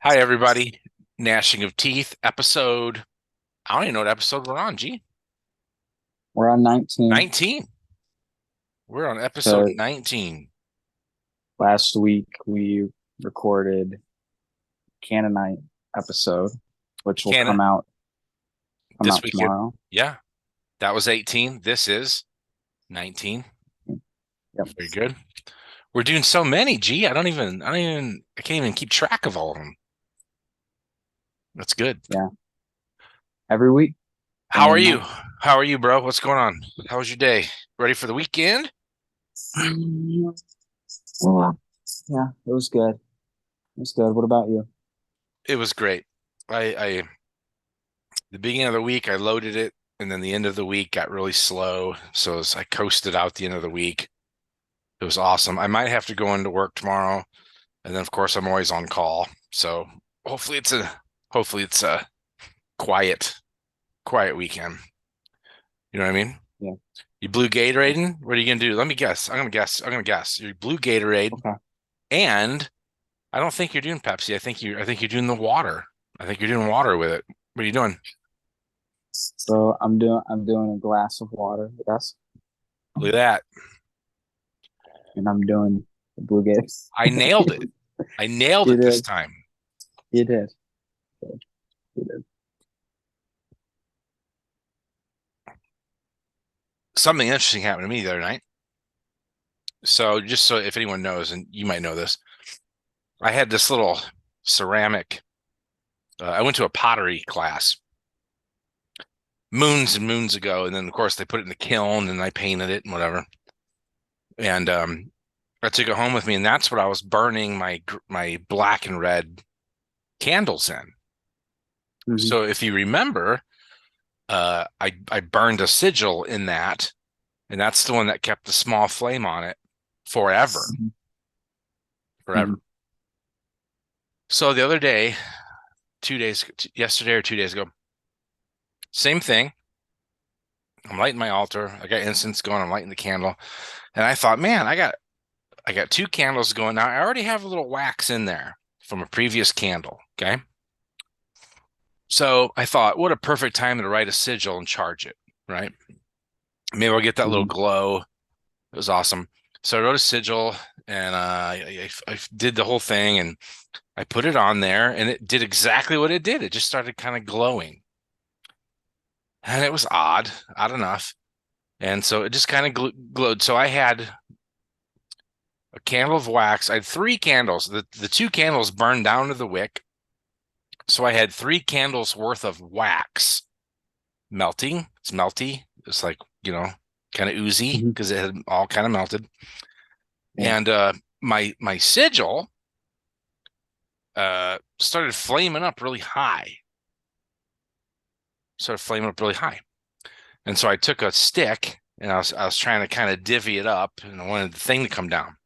Hi, everybody. Gnashing of Teeth episode. I don't even know what episode we're on. Gee, We're on 19. 19. We're on episode So 19. last week we recorded Canaanite episode, which will Canada, come this out weekend. tomorrow. Yeah, that was 18. This is 19. Yep. Very good. We're doing so many. Gee, I can't even keep track of all of them. That's good. Yeah. Every week. How are Bringing you? them How are you, bro? What's going on? How was your day? Ready for the weekend? out. Well, yeah, it was good. It was good. What about you? It was great. The beginning of the week, I loaded it, and then the end of the week got really slow. So I coasted out the end of the week. It was awesome. I might have to go into work tomorrow, and then of course I'm always on call. So hopefully it's a quiet weekend. You know what I mean? Yeah. You blue Gatorade? What are you gonna do? Let me guess. I'm gonna guess. You blue Gatorade, Okay. and I don't think you're doing Pepsi. I think you're doing the water. I think you're doing water with it. What are you doing? So I'm doing a glass of water, yes, Look at that. and I'm doing the Blue Gates. I nailed it. I nailed You it this did. time. You did. You did. Something interesting happened to me the other night. So just so if anyone knows, and you might know this, I had this little ceramic. I went to a pottery class moons and moons ago, and then of course they put it in the kiln, and I painted it and whatever. And I took it home with me, and that's what I was burning my black and red candles in. Mhm. So if you remember, I burned a sigil in that, and that's the one that kept the small flame on it forever, Mhm. forever. Mhm. So the other day, yesterday or 2 days ago, same thing. I'm lighting my altar. I got incense going. I'm lighting the candle, and I thought, man, I got two candles going now. I already have a little wax in there from a previous candle. Okay, so I thought, what a perfect time to write a sigil and charge it. Right? Maybe I'll get that little Mhm. glow. It was awesome. So I wrote a sigil and I did the whole thing and I put it on there and it did exactly what it did. It just started kind of glowing. And it was odd enough. And so it just kind of glowed. So I had a candle of wax. I had three candles. The two candles burned down to the wick. So I had three candles worth of wax melting. It's melty. It's like, kind of oozy Mhm. because it had all kind of melted. Yeah. And my sigil started flaming up really high. Started flaming up really high. And so I took a stick and I was trying to kind of divvy it up and I wanted the thing to come down.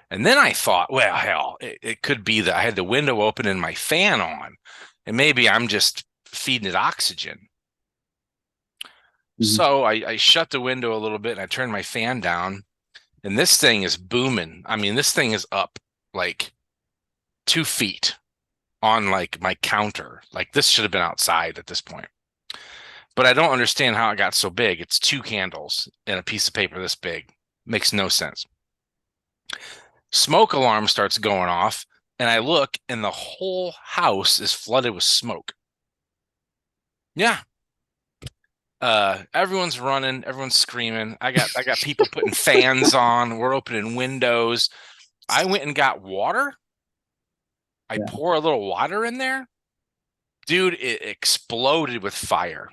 And then I thought, well, hell, it could be that I had the window open and my fan on, and maybe I'm just feeding it oxygen. Mhm. So I shut the window a little bit and I turned my fan down, and this thing is booming. I mean, this thing is up like 2 feet on like my counter. Like this should have been outside at this point. But I don't understand how it got so big. It's two candles and a piece of paper this big. Makes no sense. Smoke alarm starts going off, and I look, and the whole house is flooded with smoke. Yeah. Everyone's running, everyone's screaming. I got people putting fans on. We're opening windows. I went and got water. I Yeah. pour a little water in there. Dude, it exploded with fire.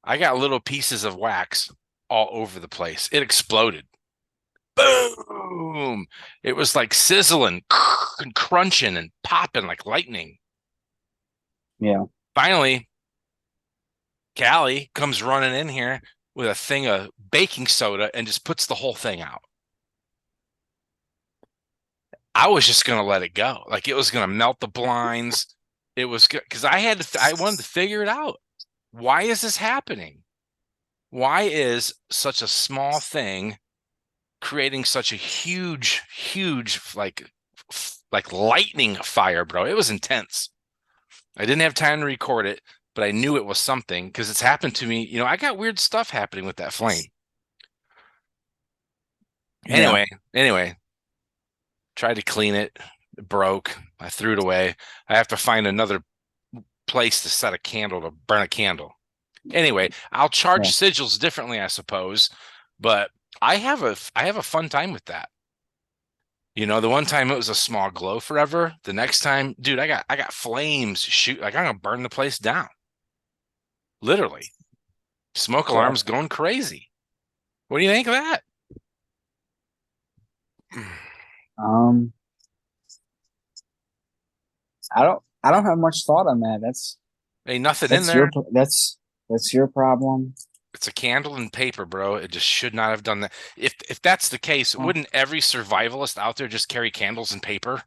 I got little pieces of wax all over the place. It exploded. Boom. It was like sizzling and crunching and popping like lightning. Yeah. Finally, Callie comes running in here with a thing of baking soda and just puts the whole thing out. I was just going to let it go. Like it was going to melt the blinds. It was because I wanted to figure it out. Why is this happening? Why is such a small thing creating such a huge, huge, like like lightning fire, bro. It was intense. I didn't have time to record it, but I knew it was something because it's happened to me. You know, I got weird stuff happening with that flame. Yeah. Anyway, tried to clean it. It broke. I threw it away. I have to find another place to set a candle to burn a candle. Anyway, I'll charge Yeah. sigils differently, I suppose, but I have a fun time with that. You know, the one time it was a small glow forever. The next time, dude, I got flames shoot like I'm gonna burn the place down. Literally. Smoke Sure. alarms going crazy. What do you think of that? Um, I don't have much thought on that. Ain't nothing in That's your there. pro- that's your problem. It's a candle and paper, bro. It just should not have done that. If that's the case, Huh. wouldn't every survivalist out there just carry candles and paper?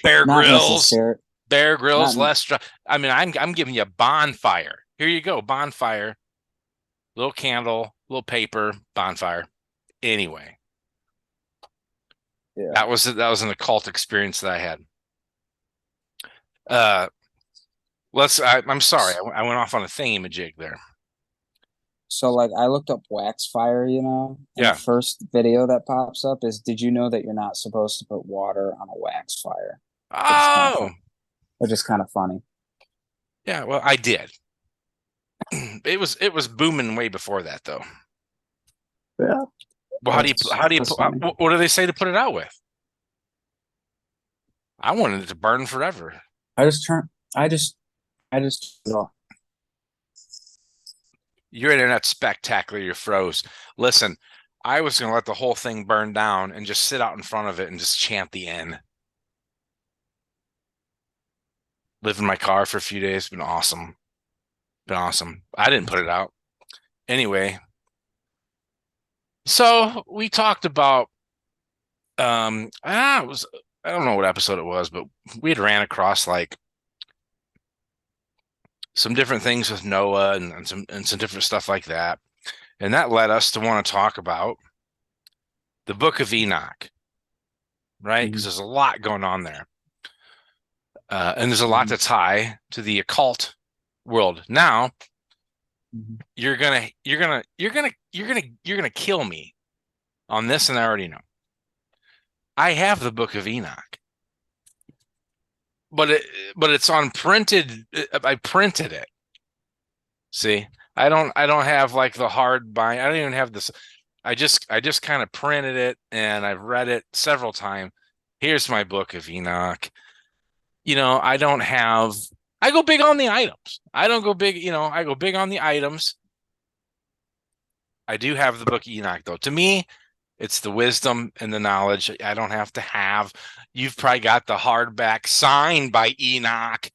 Bear Not Grylls, necessary. Bear Not Grylls, I mean, I'm giving you a bonfire. Here you go, bonfire. Little candle, little paper, bonfire. Anyway, Yeah. that was an occult experience that I had. Uh, I'm sorry, I went off on a thingy-majig there. So like I looked up wax fire, and the Yeah. first video that pops up is, did you know that you're not supposed to put water on a wax fire? Which is kind of Oh, fun. Which is kind of funny. yeah. Well, I did. It was booming way before that, though. Yeah. Well, That's funny. what do they say to put it out with? I wanted it to burn forever. I just turn I just oh, Your internet's spectacular. You froze. Listen, I was going to let the whole thing burn down and just sit out in front of it and just chant the end. Live in my car for a few days. Been awesome. Been awesome. I didn't put it out. Anyway, so we talked about it was I don't know what episode it was, but we had ran across like some different things with Noah and some different stuff like that. And that led us to want to talk about the book of Enoch, right? Because mhm, there's a lot going on there. And there's a lot mhm, to tie to the occult world. Now, mhm. you're gonna kill me on this, and I already know. I have the book of Enoch, but it's on printed. I printed it. See, I don't have like the hard bind. I don't even have this. I just kind of printed it and I've read it several times. Here's my book of Enoch. You know, I go big on the items. I don't go big, I go big on the items. I do have the book of Enoch though. To me, it's the wisdom and the knowledge I don't have to have. You've probably got the hardback signed by Enoch,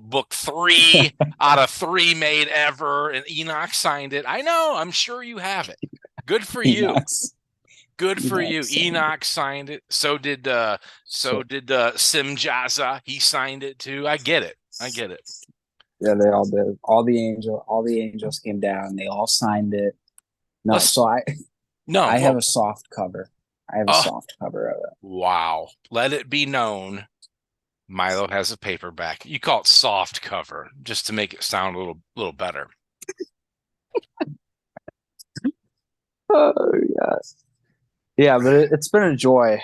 book 3 out of 3 made ever, and Enoch signed it. I know, I'm sure you have it. Good for you. Enoch's Good for you. Enoch's Enoch signed it. So so did Simjaza. He signed it too. I get it. I get it. yeah, they all did. All the angels came down, they all signed it. No, Let's so no. I have Well, a soft cover. I have a oh soft cover of it. wow. Let it be known Milo has a paperback. You call it soft cover just to make it sound a little better. Oh yeah. Yeah, but it's been a joy.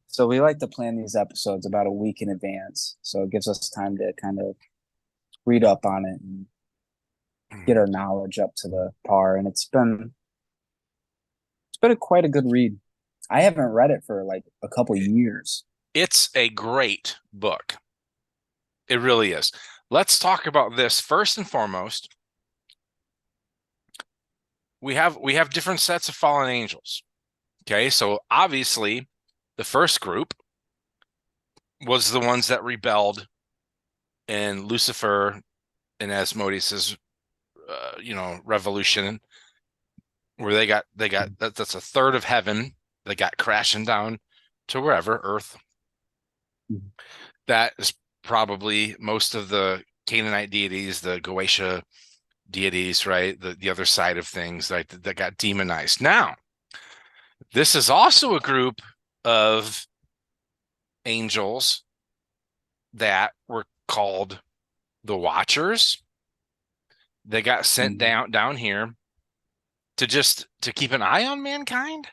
So we like to plan these episodes about a week in advance. So it gives us time to kind of read up on it and get our knowledge up to the par. And it's been quite a good read. I haven't read it for like a couple years. It's a great book. It really is. Let's talk about this first and foremost. We have different sets of fallen angels. Okay, so obviously the first group was the ones that rebelled in Lucifer and Asmodeus's revolution, where that's a third of heaven that got crashing down to wherever, Earth. Mhm. That is probably most of the Canaanite deities, the Goetia deities, right? The other side of things, right, that got demonized. Now, this is also a group of angels that were called the Watchers. They got sent Mhm. down here to keep an eye on mankind.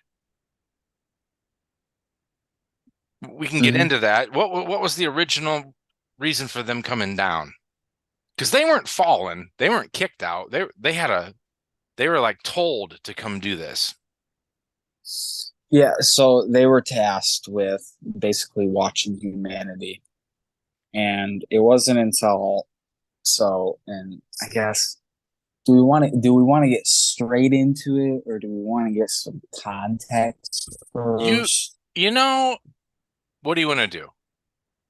We can get Mhm. into that. What was the original reason for them coming down? Because they weren't fallen, they weren't kicked out. They were like told to come do this. Yeah, so they were tasked with basically watching humanity. And it wasn't until and I guess do we want to get straight into it, or do we want to get some context You first? you know what do you want to do?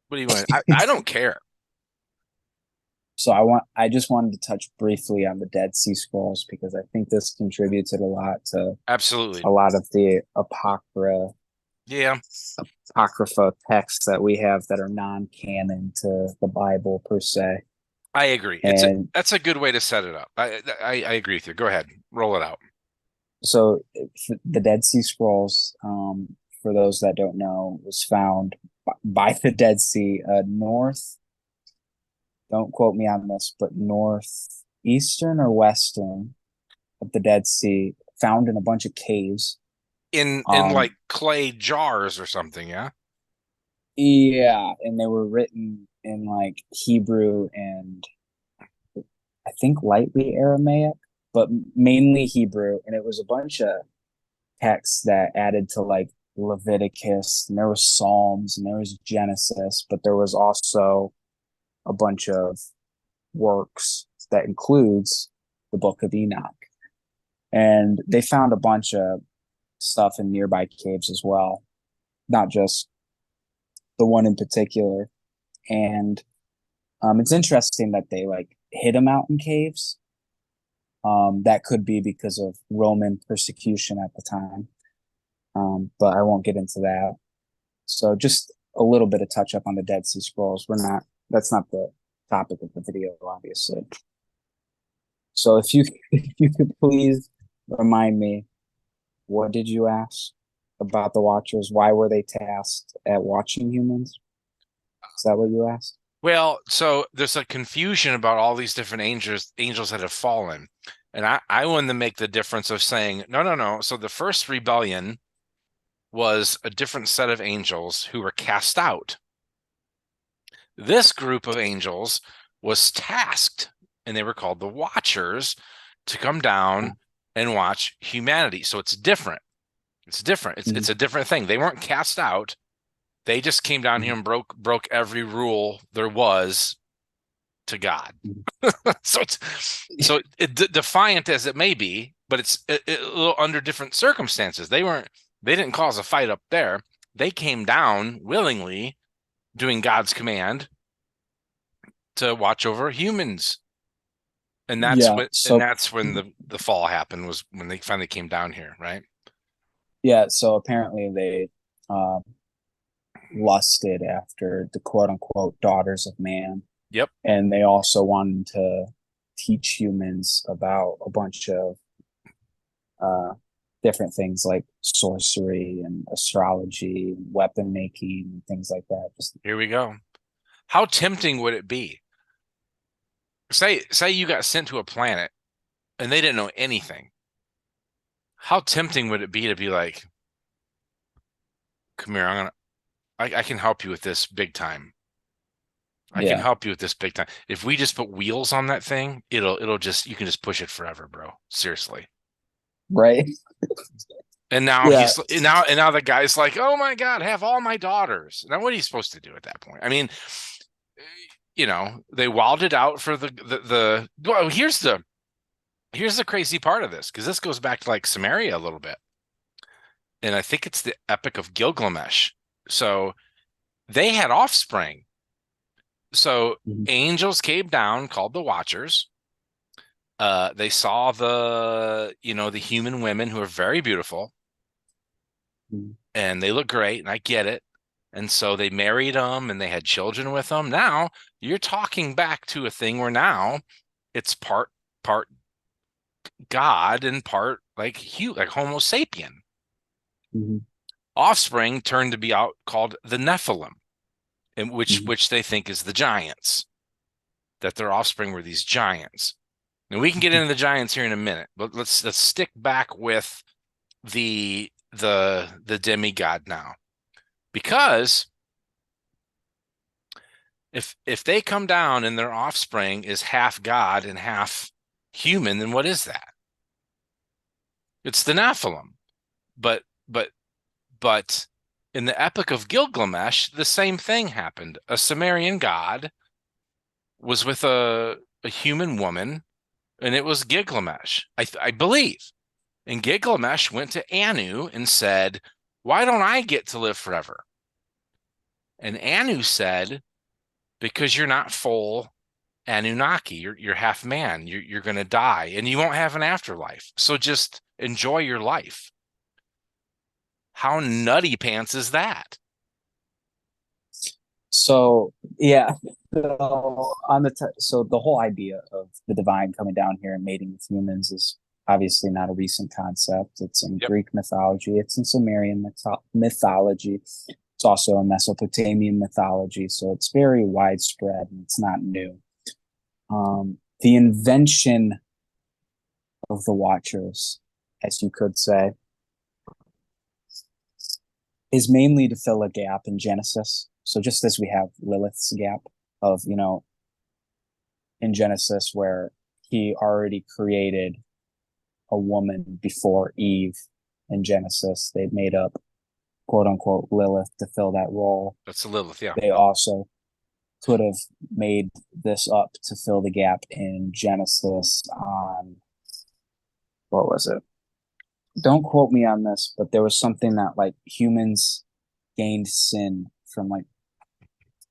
What do you want? I don't care. So I just wanted to touch briefly on the Dead Sea Scrolls because I think this contributed a lot to Absolutely. a lot of the Yeah, apocrypha texts that we have that are non-canon to the Bible per se. I agree. And That's a good way to set it up. I agree with you. Go ahead, roll it out. so the Dead Sea Scrolls, for those that don't know, was found by the Dead Sea, north. Don't quote me on this, but northeastern or western of the Dead Sea, found in a bunch of caves. In Um, like clay jars or something, yeah? yeah, and they were written in like Hebrew and I think lightly Aramaic, but mainly Hebrew. And it was a bunch of texts that added to like Leviticus, and there was Psalms, and there was Genesis, but there was also a bunch of works that includes the book of Enoch. And they found a bunch of stuff in nearby caves as well, not just the one in particular. And it's interesting that they like hid them out in caves. That could be because of Roman persecution at the time, but I won't get into that. So just a little bit of touch up on the Dead Sea Scrolls. That's not the topic of the video, obviously. So if you if you could please remind me, what did you ask about the Watchers? Why were they tasked at watching humans? Is that what you asked? Well, so there's a confusion about all these different angels that have fallen. And I wanted to make the difference of saying, no, no, no. So the first rebellion was a different set of angels who were cast out. This group of angels was tasked, and they were called the Watchers, to come down and watch humanity. So it's different. It's different. Mm-hmm. It's a different thing. They weren't cast out. They just came down here Mm-hmm. and broke every rule there was to God. So defiant as it may be, but it's a little under different circumstances. They didn't cause a fight up there. They came down willingly, doing God's command to watch over humans. And Yeah. that's when the fall happened, was when they finally came down here, right? So apparently they uh, lusted after the quote unquote daughters of man, Yep. and they also wanted to teach humans about a bunch of uh, different things like sorcery and astrology, and weapon making, and things like that. Just Here we go. How tempting would it be? Say you got sent to a planet and they didn't know anything. How tempting would it be to be like, come here, I can help you with this big time. I can yeah, help you with this big time. If we just put wheels on that thing, it'll just, you can just push it forever, bro. Seriously. right. And now Yeah, now the guy's like, oh my God, have all my daughters. Now what are you supposed to do at that point? I mean, they walled it out for the well, here's the crazy part of this, because this goes back to like Samaria a little bit. And I think it's the Epic of Gilgamesh. So they had offspring. So mm-hmm. angels came down called the Watchers. They saw the human women who are very beautiful Mm-hmm. and they look great, and I get it. And so they married them and they had children with them. Now you're talking back to a thing where now it's part God and part like Homo sapien. Mm-hmm. offspring turned to be out called the Nephilim, in which Mhm. which they think is the giants, that their offspring were these giants. And we can get into the giants here in a minute, but let's stick back with the demigod now. Because if they come down and their offspring is half god and half human, then what is that? It's the Nephilim. But but but in the Epic of Gilgamesh, the same thing happened. A Sumerian god was with a human woman, and it was Gilgamesh, I believe. And Gilgamesh went to Anu and said, "Why don't I get to live forever?" And Anu said, "Because you're not full Anunnaki. You're half man. You're going to die, and you won't have an afterlife. So just enjoy your life." How nutty pants is that? So yeah, so so the whole idea of the divine coming down here and mating with humans is obviously not a recent concept. It's in Yep. Greek mythology. It's in Sumerian mythology. It's also in Mesopotamian mythology. So it's very widespread and it's not new. The invention of the Watchers, as you could say, is mainly to fill a gap in Genesis. So just as we have Lilith's gap of, in Genesis where he already created a woman before Eve in Genesis, they made up quote unquote Lilith to fill that role. That's a Lilith, yeah. They also could have made this up to fill the gap in Genesis on what was it? Don't quote me on this, but there was something that like humans gained sin from like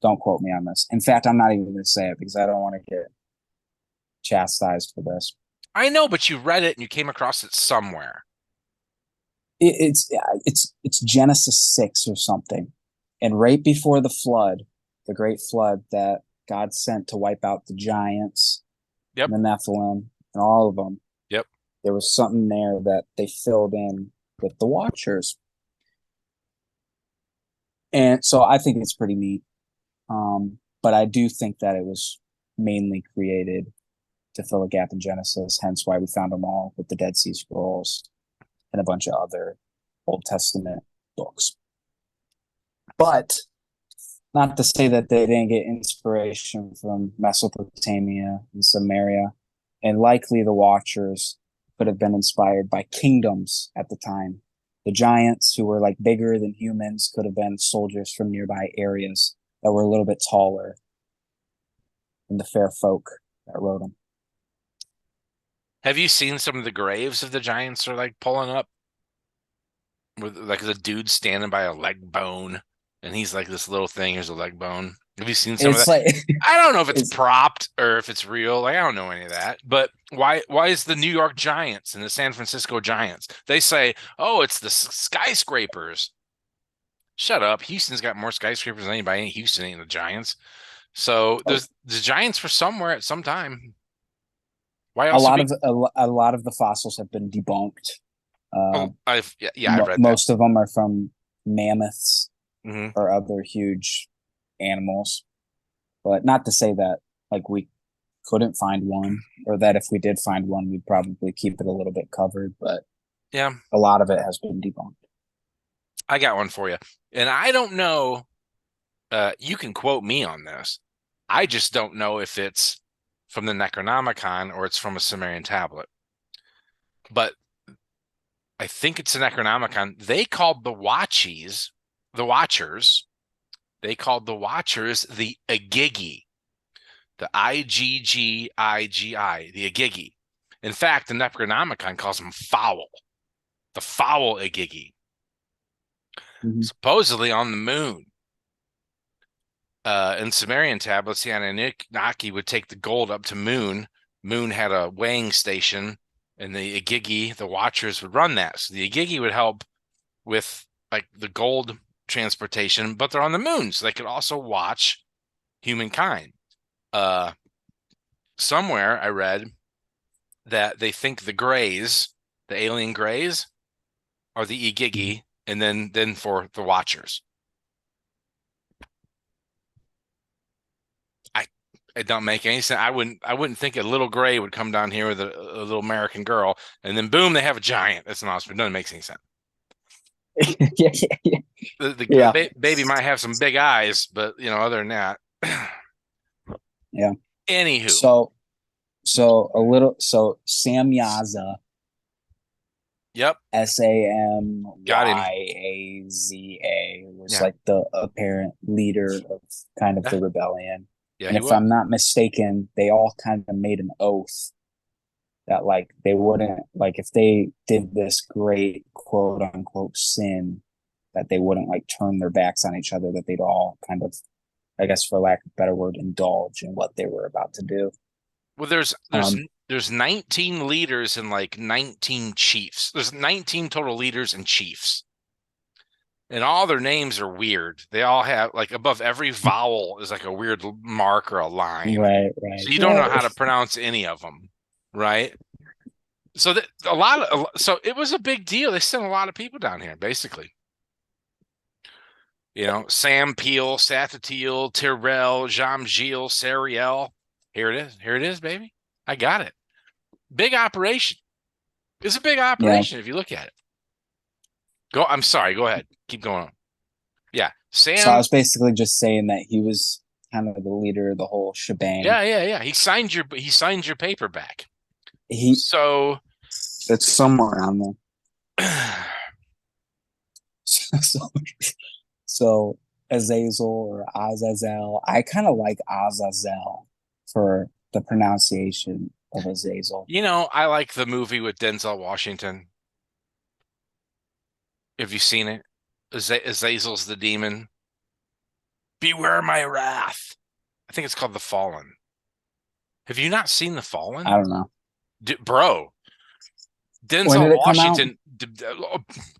don't quote me on this. In fact, I'm not even going to say it because I don't want to get chastised for this. I know, but you read it and you came across it somewhere. It's Genesis 6 or something, and right before the flood, the great flood that God sent to wipe out the giants, Yep. and the Nephilim, and all of them, Yep. there was something there that they filled in with the Watchers, and so I think it's pretty neat. But I do think that it was mainly created to fill a gap in Genesis, hence why we found them all with the Dead Sea Scrolls and a bunch of other Old Testament books. But not to say that they didn't get inspiration from Mesopotamia and Samaria, and likely the Watchers could have been inspired by kingdoms at the time. The giants, who were like bigger than humans, could have been soldiers from nearby areas that were a little bit taller than the fair folk that rode them. Have you seen some of the graves of the giants are like pulling up with like the dude standing by a leg bone and he's like this little thing, here's a leg bone. Have you seen some of It's that? like I don't know if it's it's propped or if it's real. Like I don't know any of that. But why is the New York Giants and the San Francisco Giants? They say, "Oh, it's the skyscrapers." Shut up. Houston's got more skyscrapers than anybody. Houston ain't the Giants. So there's the Giants for somewhere at some time. Why a else would lot we? of a lot of the fossils have been debunked. Uh, Oh, I've read that. Most of them are from mammoths Hmm. or other huge animals, but not to say that like we couldn't find one or that if we did find one, we'd probably keep it a little bit covered. But Yeah, a lot of it has been debunked. I got one for you. And I don't know. You can quote me on this. I just don't know if it's from the Necronomicon or it's from a Sumerian tablet. But I think it's a Necronomicon. They called the Watchers, they called the Watchers the Igigi, the Iggigi, the Igigi. In fact, the Necronomicon calls them foul, the foul Igigi, Mm-hmm. supposedly on the moon. In Sumerian tablets, the Anunnaki would take the gold up to Moon. Moon had a weighing station, and the Igigi, the Watchers, would run that. So the Igigi would help with like the gold transportation, but they're on the moon, so they could also watch humankind. Uh, Somewhere I read that they think the Greys, the alien Greys, are the Igigi, and then for the Watchers. I it don't make any sense. I wouldn't think a little gray would come down here with a little American girl, and then boom, they have a giant. That's an awesome. It doesn't make any sense. Yeah, yeah, The yeah, baby might have some big eyes, but other than that, yeah. anywho, So, so Samyaza, yep, got him. Samyaza was Yeah, like the apparent leader of kind of yeah, the rebellion. yeah, And he if was. I'm not mistaken, they all kind of made an oath that like they wouldn't like if they did this great quote unquote sin that they wouldn't like turn their backs on each other, that they'd all kind of, I guess for lack of a better word, indulge in what they were about to do. Well, there's there's Um, there's 19 leaders and like 19 chiefs. There's 19 total leaders and chiefs. And all their names are weird. They all have like above every vowel is like a weird mark or a line. right, So right, you don't know how right. to pronounce any of them, right? So that a lot of so it was a big deal. They sent a lot of people down here, basically. Sam Peel, Sathatiel, Tyrell, Jean Gilles, Sariel. Here it is. Here it is, baby. I got it. Big operation. It's a big Yeah. operation if you look at it. Go. I'm sorry. Go ahead. Keep going on. Yeah, So I Sam. was basically just saying that he was kind of the leader of the whole shebang. Yeah, yeah, yeah. He signed your paper back. He So, It's somewhere on there. So, so Azazel or Azazel. I kind of like Azazel for the pronunciation of Azazel. I like the movie with Denzel Washington. Have you seen it? Azazel's the demon. Beware my wrath. I think it's called The Fallen. Have you not seen The I Fallen? don't know. Bro, When Denzel did it come out? Washington,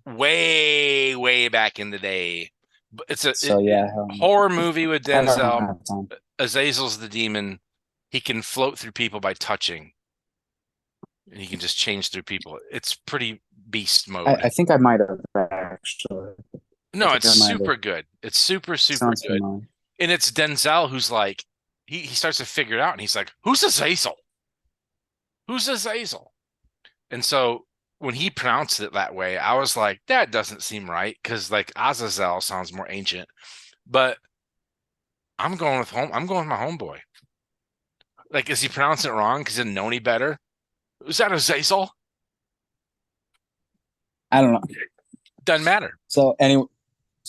way, way back in the day. It's a So yeah, horror movie with I don't Denzel. have time. Azazel's the demon. He can float through people by touching, and he can just change through people. It's pretty beast mode. I think I might have actually. I No, think it's I might have. super good. It's super, super Sounds good. familiar. And it's Denzel who's like, he starts to figure it out, and he's like, "Who's Azazel? Who's Azazel?" And so when he pronounced it that way, I was like, that doesn't seem right because like Azazel sounds more ancient. But I'm going with my homeboy. Like, is he pronouncing it wrong because he didn't know any better? Is that Azazel? I don't know. Doesn't matter. So anyway,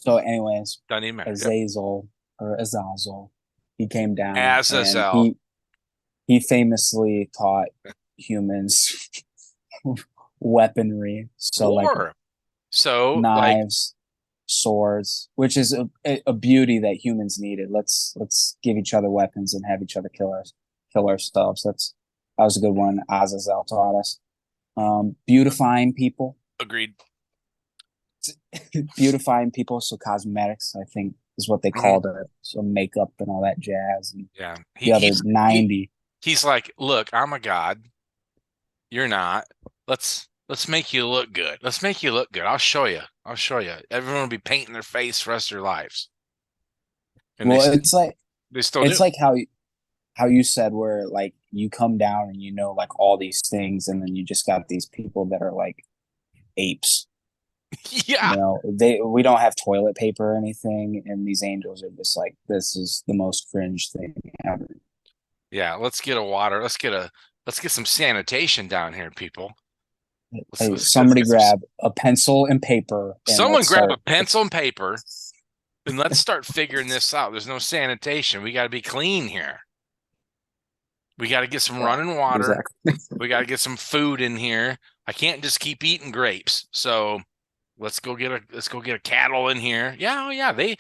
anyways, Doesn't even matter. Yep. Azazel or Azazel, he came down and Azazel. he famously taught humans weaponry. So like War. So, like, knives, swords, which is a beauty that humans needed. Let's give each other weapons and have each other kill ourselves. That was a good one. Azazel taught us. Beautifying people, agreed. beautifying people. So cosmetics, I think, is what they Mhm. called it. So makeup and all that jazz. And Yeah. the other 90. He's like, look, I'm a god. You're not. Let's make you look good. Let's make you look good. I'll show you. I'll show you. Everyone will be painting their face for the rest of their lives, and Well, they still it's do. like how you said where like you come down and you know like all these things, and then you just got these people that are like apes. Yeah. We don't have toilet paper or anything, and these angels are just like, this is the most cringe thing ever. Yeah. Let's get some sanitation down here, people. Let's Hey, let's get, let's somebody get some. grab a pencil and paper and Someone let's grab a start. pencil and paper and let's start figuring this out. There's no sanitation. We got to be clean here. We got to get some Yeah, running water. exactly. We got to get some food in here. I can't just keep eating grapes. So let's go get a cattle in here. Yeah, oh yeah,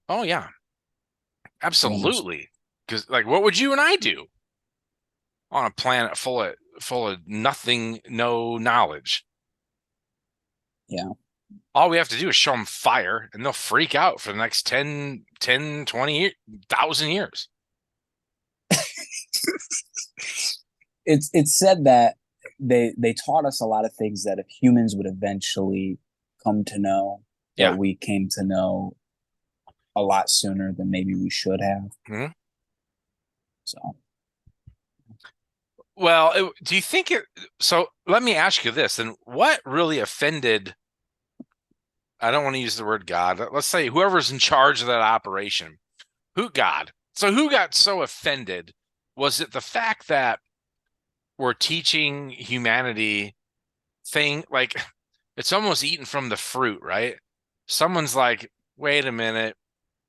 oh yeah, absolutely. Because like, what would you and I do on a planet full of nothing, no knowledge? Yeah. All we have to do is show them fire, and they'll freak out for the next 20 thousand years. It's said that they taught us a lot of things that if humans would eventually come to know. Yeah. that we came to know a lot sooner than maybe we should have. Mhm. So, Well, do you think it? So let me ask you this: and what really offended? I don't want to use the word God. Let's say whoever's in charge of that operation. Who God? So who got so offended? Was it the fact that we're teaching humanity thing like it's almost eaten from the fruit, right? Someone's like, wait a minute,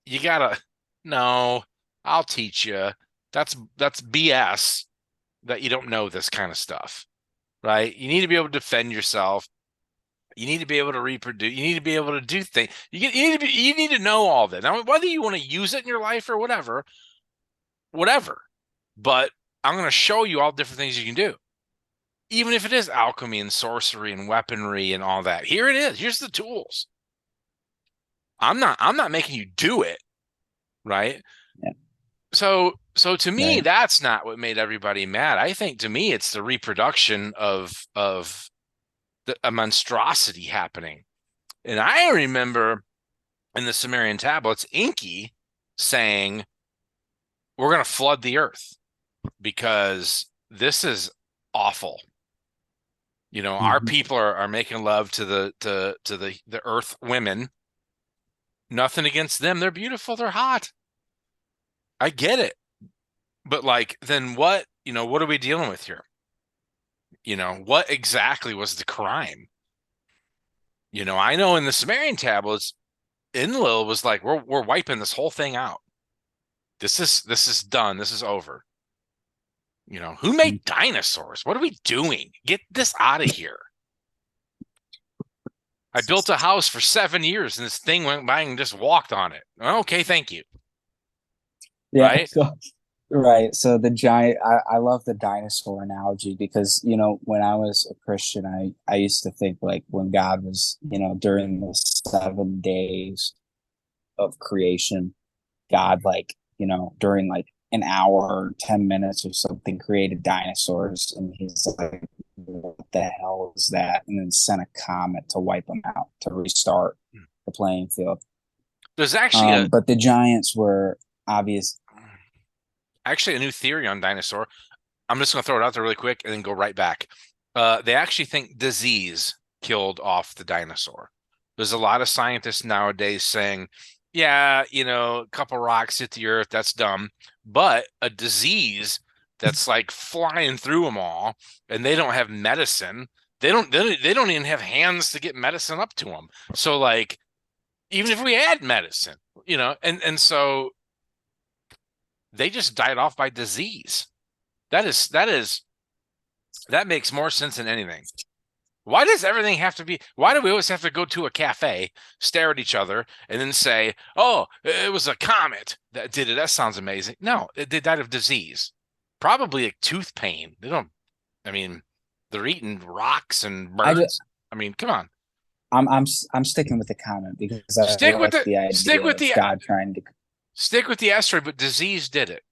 you gotta no, I'll teach you. That's BS that you don't know this kind of stuff, right? You need to be able to defend yourself. You need to be able to reproduce. You need to be able to do things. You need to know all that. Now, whether you want to use it in your life or whatever. But I'm going to show you all different things you can do, even if it is alchemy and sorcery and weaponry and all that. Here it is. Here's the tools. I'm not making you do it, right? yeah, So to me, right. that's not what made everybody mad. I think to me, it's the reproduction of a monstrosity happening. And I remember in the Sumerian tablets, Enki saying, "We're going to flood the earth because this is awful." Our Mhm. people are making love to the earth women. Nothing against them. They're beautiful. They're hot. I get it. But like, then what are we dealing with here? What exactly was the crime? I know in the Sumerian tablets, Enlil was like, we're wiping this whole thing out. This is done. This is over. Who made dinosaurs? What are we doing? Get this out of here. I built a house for 7 years and this thing went by and just walked on it. Okay, thank you. Yeah. Right? So, right. So the giant, I love the dinosaur analogy because, when I was a Christian, I used to think like when God was, during the 7 days of creation, God, like, during like an hour or 10 minutes or something, created dinosaurs. And he's like, what the hell is that? And then sent a comet to wipe them out, to restart the playing field. There's actually a But the giants were obvious. actually a new theory on dinosaur. I'm just going to throw it out there really quick and then go right back. They actually think disease killed off the dinosaur. There's a lot of scientists nowadays saying, yeah, a couple rocks hit the earth, that's dumb. But a disease that's like flying through them all, and they don't have medicine. They don't even have hands to get medicine up to them. So like, even if we had medicine, and so they just died off by disease. That makes more sense than anything. Why does everything have to be? Why do we always have to go to a cafe, stare at each other, and then say, "Oh, it was a comet that did it"? That sounds amazing. No, they died of disease, probably a tooth pain. They don't. I mean, they're eating rocks and I just, birds. I mean, come on. I'm sticking with the comment because I Stick with like the the stick idea with of the God trying to. stick with the asteroid, but disease did it.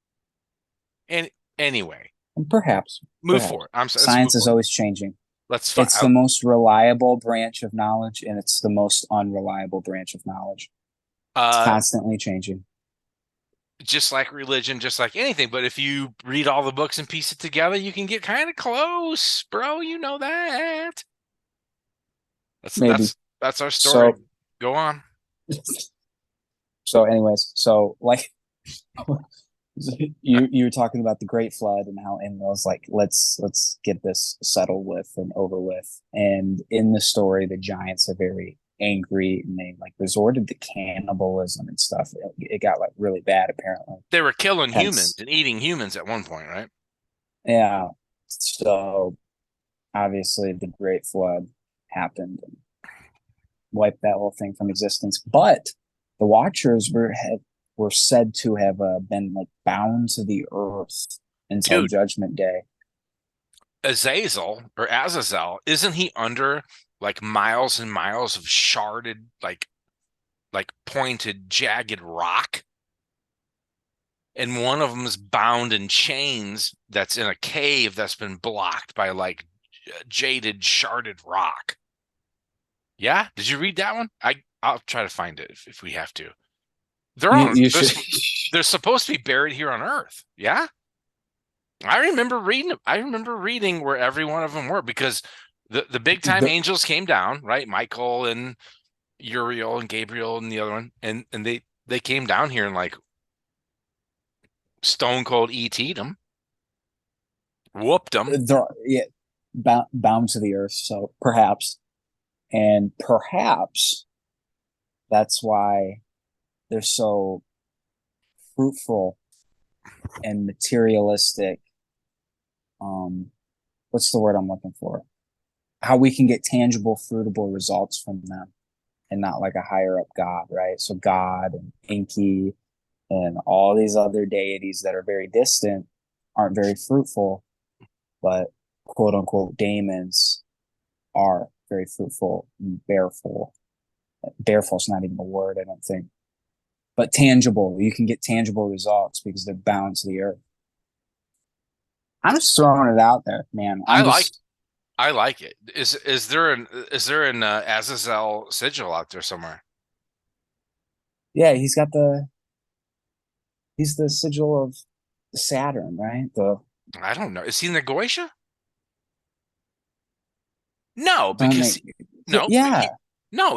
And anyway, And perhaps, move perhaps forward. Let's move science is forward. always changing. Let's find It's the out. most reliable branch of knowledge, and it's the most unreliable branch of knowledge. It's Uh, constantly changing. just like religion, just like anything. But if you read all the books and piece it together, you can get kind of close, bro. You know that. That's Maybe. that's that's our story. So, Go on. anyways, so like you were talking about the Great Flood and how Enlil's like, let's get this settled with and over with. And in the story, the giants are very angry and they like resorted to cannibalism and stuff. It got like really bad apparently. They were killing humans Hence, and eating humans at one point, right? yeah. So obviously the Great Flood happened and wiped that whole thing from existence. But the Watchers were said to have been like bound to the earth until Dude, Judgment Day. Azazel, isn't he under like miles and miles of sharded, like pointed, jagged rock? And one of them is bound in chains that's in a cave that's been blocked by like jaded, sharded rock. Yeah, did you read that one? I'll try to find it if we have to. They're You on. you should. They're supposed to be buried here on Earth. Yeah, I remember reading. I remember reading where every one of them were, because the big time the, angels came down, right? Michael and Uriel and Gabriel and the other one, and they came down here and like stone cold ET'd them, whooped them. they're yeah, bound to the earth. So perhaps that's why they're so fruitful and materialistic. Um, what's the word I'm looking for? How we can get tangible, fruitable results from them, and not like a higher up God, right? So God and Enki and all these other deities that are very distant aren't very fruitful, but quote unquote daemons are very fruitful and bearful. Bearful's not even a word, I don't think, but tangible. You can get tangible results because they're bound to the earth. I'm just throwing it out there, man. I like I like it. Is there an Azazel sigil out there somewhere? Yeah, he's the sigil of Saturn, right? The I don't know. Is he in the Goetia? No, don't because make no, yeah,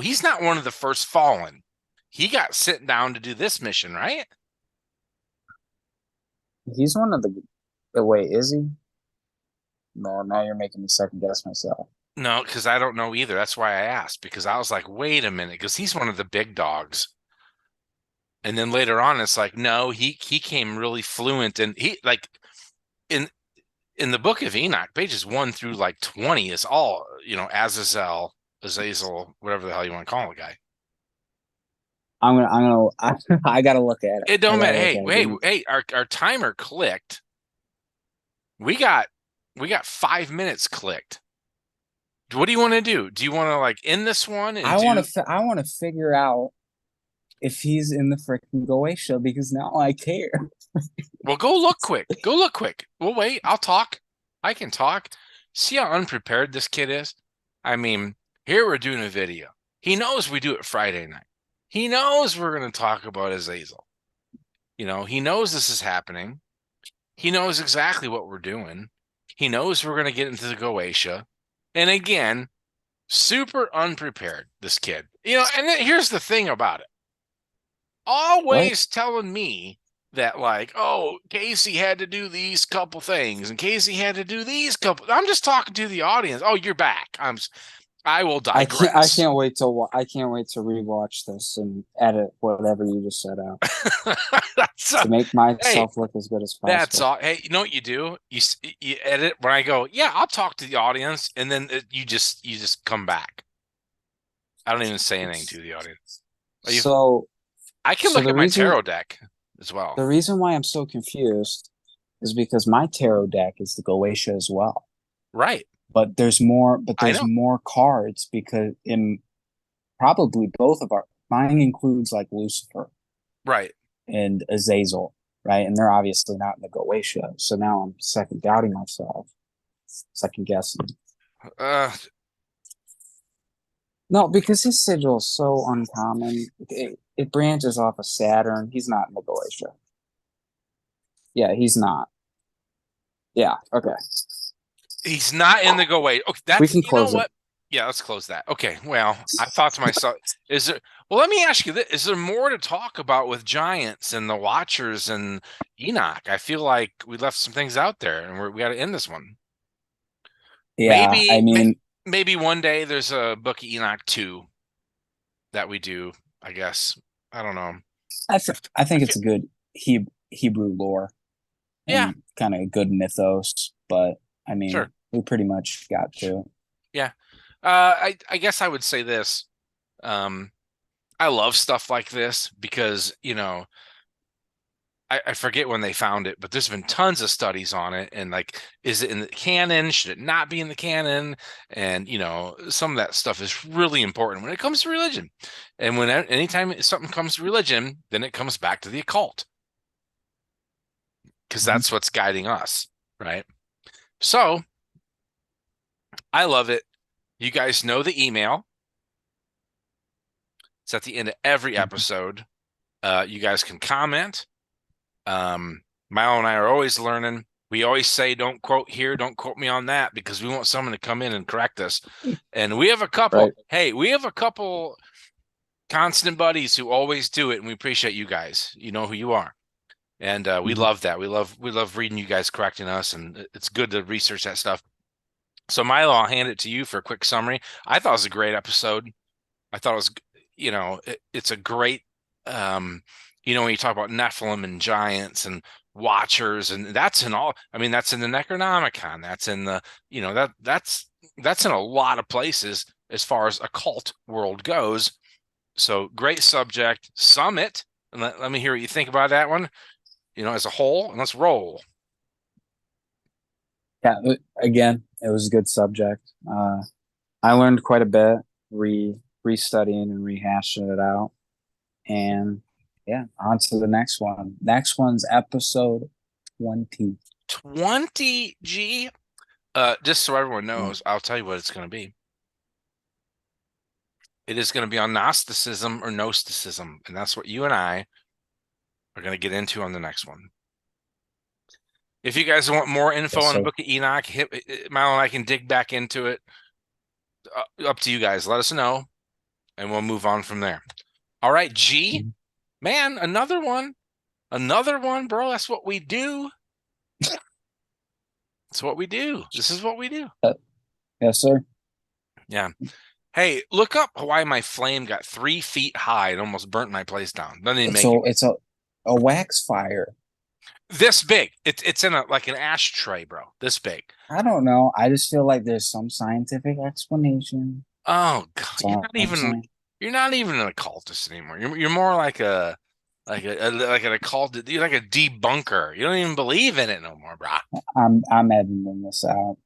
he's not one of the first fallen. He got sent down to do this mission, right? he's one of the wait, is he? No, now you're making me second guess myself. No, because I don't know either. That's why I asked, because I was like, wait a minute, because he's one of the big dogs. And then later on, it's like, no, he came really fluent, and he like in in the book of Enoch, pages 1 through like 20 is all, Azazel, Azazel, whatever the hell you want to call the guy. I gotta look at it. It I don't matter. gotta look Hey, at it. hey, hey, our timer clicked. We got 5 minutes clicked. What do you want to do? Do you want to like end this one and do I want to figure out if he's in the freaking Goetia because now I care. well, go look quick. Go look quick. We'll wait. I'll talk. I can talk. See how unprepared this kid is? I mean, here we're doing a video. He knows we do it Friday night. He knows we're going to talk about Azazel. He knows this is happening. He knows exactly what we're doing. He knows we're going to get into the Goetia. And again, super unprepared, this kid. And then here's the thing about it. What? Always telling me that, like, oh, Casey had to do these couple things and Casey had to do these couple. I'm just talking to the audience. Oh, you're back. I will digress. I can't wait to rewatch this and edit whatever you just said out to make Hey, myself look as good as that's possible. all. Hey, you know what you do? You edit when I go, yeah, I'll talk to the audience, and then you just come back. I don't even say anything to the audience. So I can so look at my tarot deck as well. the reason why I'm so confused is because my tarot deck is the Goetia as well. Right. But I there's know. more cards because in probably both of our mine includes like Lucifer Right. and Azazel, right? And they're obviously not in the Goetia. So now I'm second doubting myself, second guessing. Uh, No, because his sigil is so uncommon. It branches off of Saturn. He's not in the Goetia. Yeah, he's not. Yeah, okay. he's not in the go wait. Okay, We that's can you know close it. what? Yeah, let's close that. Okay. Well, I thought to myself, is there well, let me ask you this. Is there more to talk about with Giants and the Watchers and Enoch? I feel like we left some things out there and we got to end this one. Yeah, I Maybe mean, maybe one day there's a book of Enoch 2 that we do, I guess. I don't know. I I think feel it's a good Hebrew lore yeah, and kind of good mythos, but I sure. mean, we pretty much got to. Yeah. I guess I would say this. Um, I love stuff like this because, I forget when they found it, but there's been tons of studies on it. And like, is it in the canon? Should it not be in the canon? And, some of that stuff is really important when it comes to religion. And anytime something comes to religion, then it comes back to the occult because Mhm. that's what's guiding us. Right. So I love it. You guys know the email. It's at the end of every Mhm. episode. You guys can comment. Milo and I are always learning. We always say, don't quote here, don't quote me on that, because we want someone to come in and correct us. And we have a couple, Right. hey, we have a couple constant buddies who always do it, and we appreciate you guys. You know who you are. And we Mhm. love that. We love reading you guys correcting us, and it's good to research that stuff. So Milo, I'll hand it to you for a quick summary. I thought it was a great episode. I thought it was, it's a great, um, when you talk about Nephilim and giants and watchers, and that's in all. I mean, that's in the Necronomicon. That's in the, that's in a lot of places as far as occult world goes. So great subject. Summit. And let me hear what you think about that one. As a whole, and let's roll. Yeah. Again, it was a good subject. I learned quite a bit, restudying and rehashing it out. And yeah, on to the next one. Next one's episode 20. 20 G. Just so everyone Yeah. knows, I'll tell you what it's going to be. It is going to be on Gnosticism or Gnosticism, and that's what you and I are going to get into on the next one. If you guys want more info Yes, on the sir. Book of Enoch, Milo and I can dig back into it. Up to you guys. Let us know, and we'll move on from there. All right, G, Mhm. man, another one, bro. That's what we do. That's what we do. This is what we do. Yes, sir. Yeah. Hey, look up why my flame got 3 feet high and almost burnt my place down. Doesn't even make It's a wax fire. this big. It's in like an ashtray, bro. This big. I don't know. I just feel like there's some scientific explanation. Oh God, That's all I'm saying. you're not even an occultist anymore. You're more like like an occultist. You're like a debunker. You don't even believe in it no more, bro. I'm editing this out.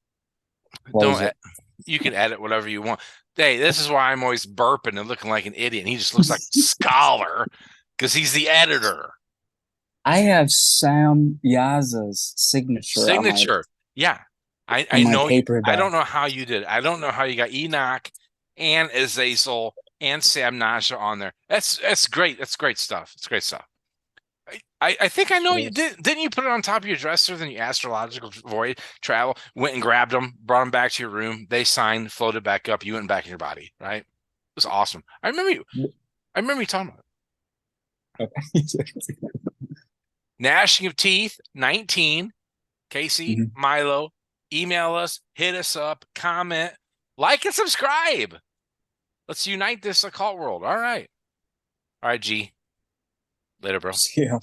Close Don't it. you can edit whatever you want. Hey, this is why I'm always burping and looking like an idiot. And he just looks like a scholar because he's the editor. I have Sam Yaza's signature Signature. Yeah. I on my know you. paper I down. don't know how you did it. I don't know how you got Enoch and Azazel and Sam Nasha on there. That's great. That's great stuff. It's great stuff. I think I know It you is. didn't you put it on top of your dresser, then you astrological void travel, went and grabbed them, brought them back to your room, they signed, floated back up, you went back in your body, right? It was awesome. I remember you talking about it. Okay. Gnashing of Teeth 19. Casey, Mhm. Milo, email us, hit us up, comment, like and subscribe. Let's unite this occult world. All right. All right, G. Later, bro. Yeah.